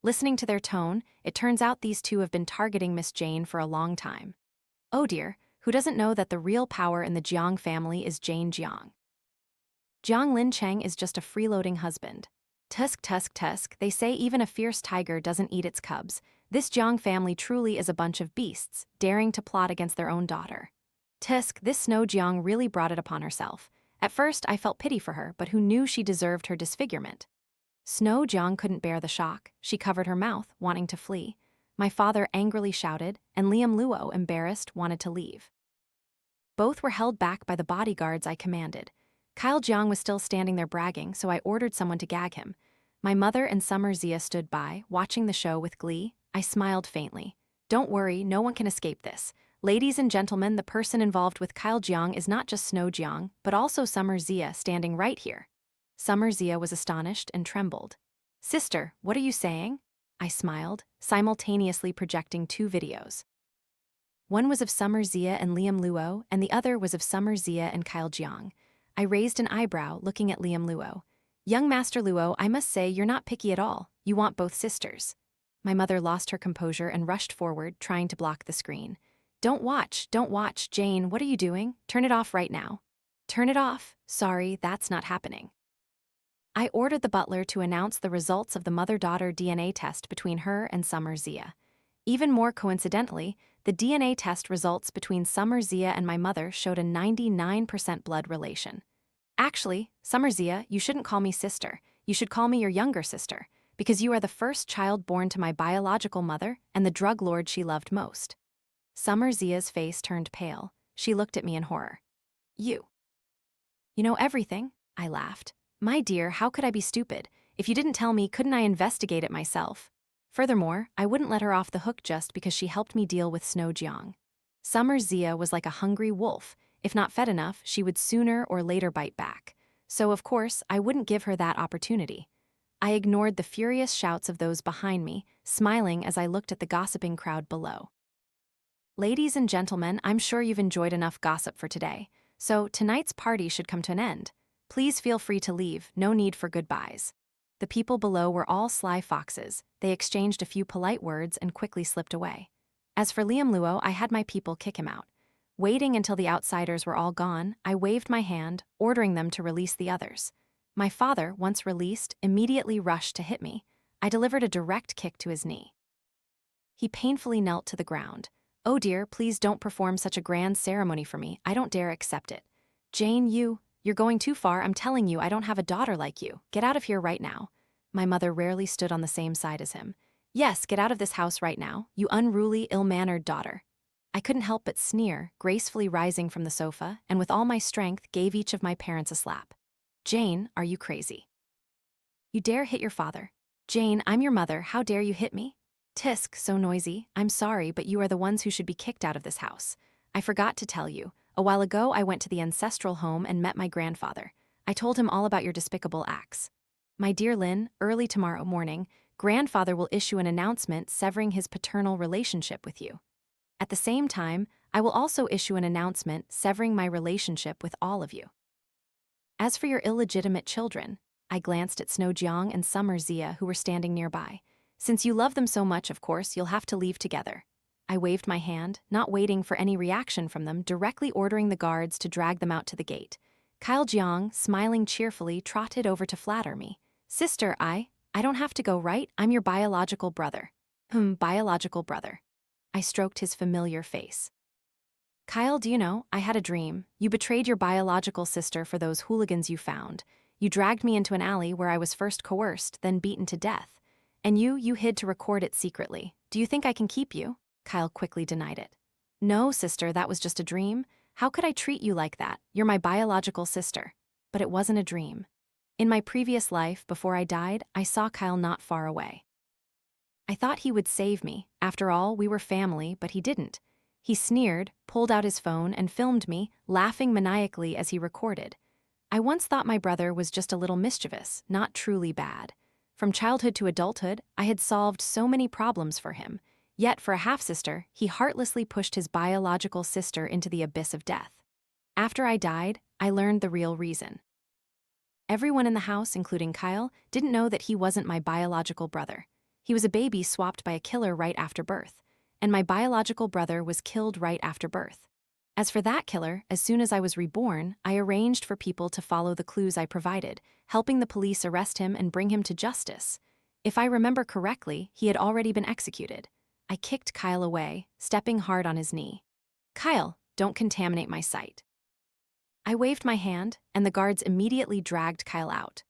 Listening to their tone, it turns out these two have been targeting Miss Jane for a long time. Oh dear, who doesn't know that the real power in the Jiang family is Jane Jiang? Jiang Lin Cheng is just a freeloading husband. Tusk, tusk, tusk, they say even a fierce tiger doesn't eat its cubs. This Jiang family truly is a bunch of beasts, daring to plot against their own daughter. Tusk, this Snow Jiang really brought it upon herself. At first, I felt pity for her, but who knew she deserved her disfigurement? Snow Jiang couldn't bear the shock. She covered her mouth, wanting to flee. My father angrily shouted, and Liam Luo, embarrassed, wanted to leave. Both were held back by the bodyguards I commanded. Kyle Jiang was still standing there bragging, so I ordered someone to gag him. My mother and Summer Zia stood by, watching the show with glee. I smiled faintly. Don't worry, no one can escape this. Ladies and gentlemen, the person involved with Kyle Jiang is not just Snow Jiang, but also Summer Zia, standing right here. Summer Zia was astonished and trembled. Sister, what are you saying? I smiled, simultaneously projecting 2 videos. One was of Summer Zia and Liam Luo, and the other was of Summer Zia and Kyle Jiang. I raised an eyebrow, looking at Liam Luo. Young Master Luo, I must say you're not picky at all. You want both sisters. My mother lost her composure and rushed forward, trying to block the screen. Don't watch, Jane, what are you doing? Turn it off right now. Turn it off. Sorry, that's not happening. I ordered the butler to announce the results of the mother-daughter DNA test between her and Summer Zia. Even more coincidentally, the DNA test results between Summer Zia and my mother showed a 99% blood relation. Actually, Summer Zia, you shouldn't call me sister. You should call me your younger sister, because you are the first child born to my biological mother and the drug lord she loved most. Summer Zia's face turned pale. She looked at me in horror. You know everything? I laughed. My dear, how could I be stupid? If you didn't tell me, couldn't I investigate it myself? Furthermore, I wouldn't let her off the hook just because she helped me deal with Snow Jiang. Summer Zia was like a hungry wolf. If not fed enough, she would sooner or later bite back. So, of course, I wouldn't give her that opportunity. I ignored the furious shouts of those behind me, smiling as I looked at the gossiping crowd below. Ladies and gentlemen, I'm sure you've enjoyed enough gossip for today, so tonight's party should come to an end. Please feel free to leave, no need for goodbyes. The people below were all sly foxes. They exchanged a few polite words and quickly slipped away. As for Liam Luo, I had my people kick him out. Waiting until the outsiders were all gone, I waved my hand, ordering them to release the others. My father, once released, immediately rushed to hit me. I delivered a direct kick to his knee. He painfully knelt to the ground. "Oh dear, please don't perform such a grand ceremony for me. I don't dare accept it. Jane, you're going too far. I'm telling you, I don't have a daughter like you. Get out of here right now." My mother rarely stood on the same side as him. "Yes, get out of this house right now, you unruly, ill-mannered daughter." I couldn't help but sneer, gracefully rising from the sofa, and with all my strength gave each of my parents a slap. "Jane, are you crazy? You dare hit your father? Jane, I'm your mother, how dare you hit me? Tisk, so noisy. I'm sorry, but you are the ones who should be kicked out of this house. I forgot to tell you. A while ago, I went to the ancestral home and met my grandfather. I told him all about your despicable acts. My dear Lynn, early tomorrow morning, grandfather will issue an announcement severing his paternal relationship with you. At the same time, I will also issue an announcement severing my relationship with all of you. As for your illegitimate children," I glanced at Snow Jiang and Summer Zia, who were standing nearby. "Since you love them so much, of course, you'll have to leave together." I waved my hand, not waiting for any reaction from them, directly ordering the guards to drag them out to the gate. Kyle Jiang, smiling cheerfully, trotted over to flatter me. "Sister, I don't have to go, right? I'm your biological brother." Biological brother." I stroked his familiar face. "Kyle, do you know, I had a dream. You betrayed your biological sister for those hooligans you found. You dragged me into an alley where I was first coerced, then beaten to death. And you hid to record it secretly. Do you think I can keep you?" Kyle quickly denied it. "No, sister, that was just a dream. How could I treat you like that? You're my biological sister." But it wasn't a dream. In my previous life, before I died, I saw Kyle not far away. I thought he would save me. After all, we were family, but he didn't. He sneered, pulled out his phone, and filmed me, laughing maniacally as he recorded. I once thought my brother was just a little mischievous, not truly bad. From childhood to adulthood, I had solved so many problems for him. Yet, for a half-sister, he heartlessly pushed his biological sister into the abyss of death. After I died, I learned the real reason. Everyone in the house, including Kyle, didn't know that he wasn't my biological brother. He was a baby swapped by a killer right after birth, and my biological brother was killed right after birth. As for that killer, as soon as I was reborn, I arranged for people to follow the clues I provided, helping the police arrest him and bring him to justice. If I remember correctly, he had already been executed. I kicked Kyle away, stepping hard on his knee. "Kyle, don't contaminate my sight." I waved my hand, and the guards immediately dragged Kyle out.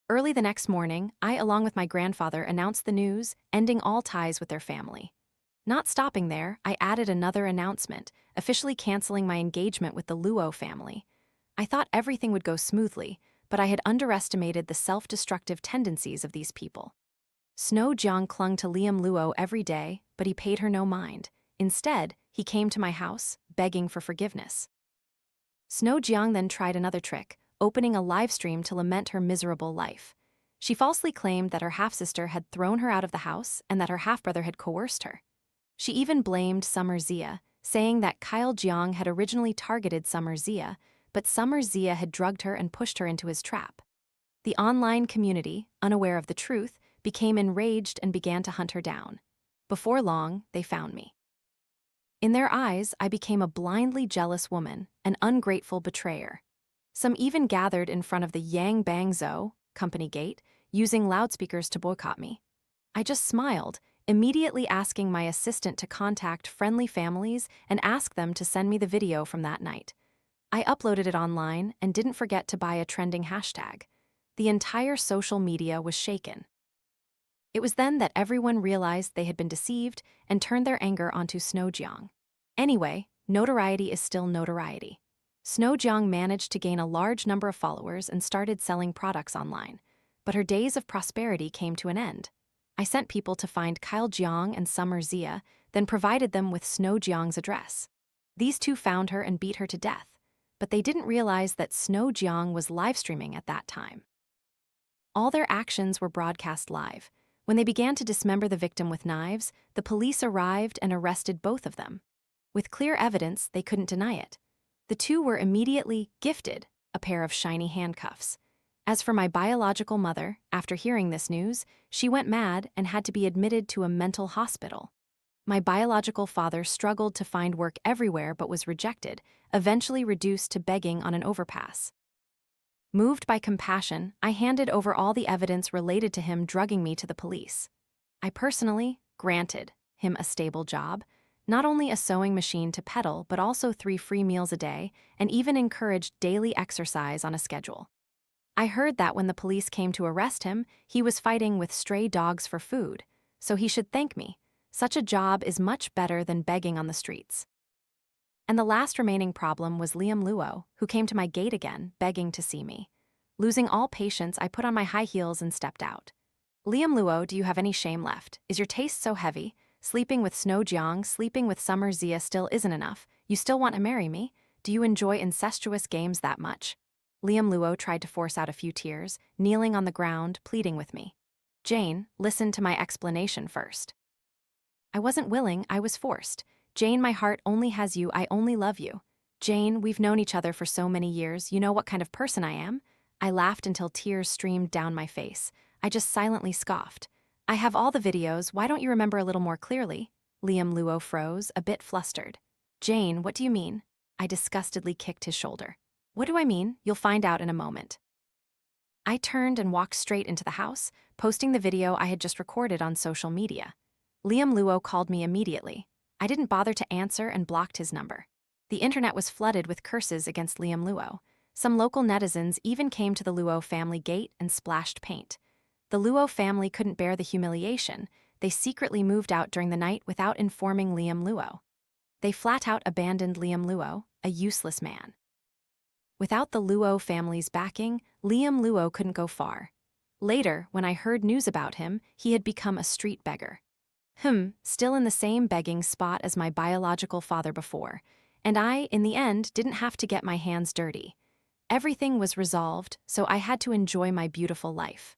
Early the next morning, I, along with my grandfather, announced the news, ending all ties with their family. Not stopping there, I added another announcement, officially canceling my engagement with the Luo family. I thought everything would go smoothly, but I had underestimated the self-destructive tendencies of these people. Snow Jiang clung to Liam Luo every day, but he paid her no mind. Instead, he came to my house, begging for forgiveness. Snow Jiang then tried another trick, opening a live stream to lament her miserable life. She falsely claimed that her half-sister had thrown her out of the house and that her half-brother had coerced her. She even blamed Summer Zia, saying that Kyle Jiang had originally targeted Summer Zia, but Summer Zia had drugged her and pushed her into his trap. The online community, unaware of the truth, became enraged and began to hunt her down. Before long, they found me. In their eyes, I became a blindly jealous woman, an ungrateful betrayer. Some even gathered in front of the Yang Bang Zhou company gate, using loudspeakers to boycott me. I just smiled, immediately asking my assistant to contact friendly families and ask them to send me the video from that night. I uploaded it online and didn't forget to buy a trending hashtag. The entire social media was shaken. It was then that everyone realized they had been deceived and turned their anger onto Snow Jiang. Anyway, notoriety is still notoriety. Snow Jiang managed to gain a large number of followers and started selling products online, but her days of prosperity came to an end. I sent people to find Kyle Jiang and Summer Zia, then provided them with Snow Jiang's address. These two found her and beat her to death. but they didn't realize that Snow Jiang was live streaming at that time. All their actions were broadcast live. When they began to dismember the victim with knives, the police arrived and arrested both of them. With clear evidence, they couldn't deny it. The two were immediately gifted a pair of shiny handcuffs. As for my biological mother, after hearing this news, she went mad and had to be admitted to a mental hospital. My biological father struggled to find work everywhere but was rejected, eventually reduced to begging on an overpass. Moved by compassion, I handed over all the evidence related to him drugging me to the police. I personally granted him a stable job, not only a sewing machine to peddle, but also 3 free meals a day, and even encouraged daily exercise on a schedule. I heard that when the police came to arrest him, he was fighting with stray dogs for food, so he should thank me. Such a job is much better than begging on the streets. And the last remaining problem was Liam Luo, who came to my gate again, begging to see me. Losing all patience, I put on my high heels and stepped out. Liam Luo, do you have any shame left? Is your taste so heavy? Sleeping with Snow Jiang, sleeping with Summer Zia still isn't enough. You still want to marry me? Do you enjoy incestuous games that much? Liam Luo tried to force out a few tears, kneeling on the ground, pleading with me. Jane, listen to my explanation first. I wasn't willing, I was forced. Jane, my heart only has you, I only love you. Jane, we've known each other for so many years, you know what kind of person I am? I laughed until tears streamed down my face. I just silently scoffed. I have all the videos, why don't you remember a little more clearly? Liam Luo froze, a bit flustered. Jane, what do you mean? I disgustedly kicked his shoulder. What do I mean? You'll find out in a moment. I turned and walked straight into the house, posting the video I had just recorded on social media. Liam Luo called me immediately. I didn't bother to answer and blocked his number. The internet was flooded with curses against Liam Luo. Some local netizens even came to the Luo family gate and splashed paint. The Luo family couldn't bear the humiliation. They secretly moved out during the night without informing Liam Luo. They flat out abandoned Liam Luo, a useless man. Without the Luo family's backing, Liam Luo couldn't go far. Later, when I heard news about him, he had become a street beggar. Still in the same begging spot as my biological father before. And I, in the end, didn't have to get my hands dirty. Everything was resolved, so I had to enjoy my beautiful life.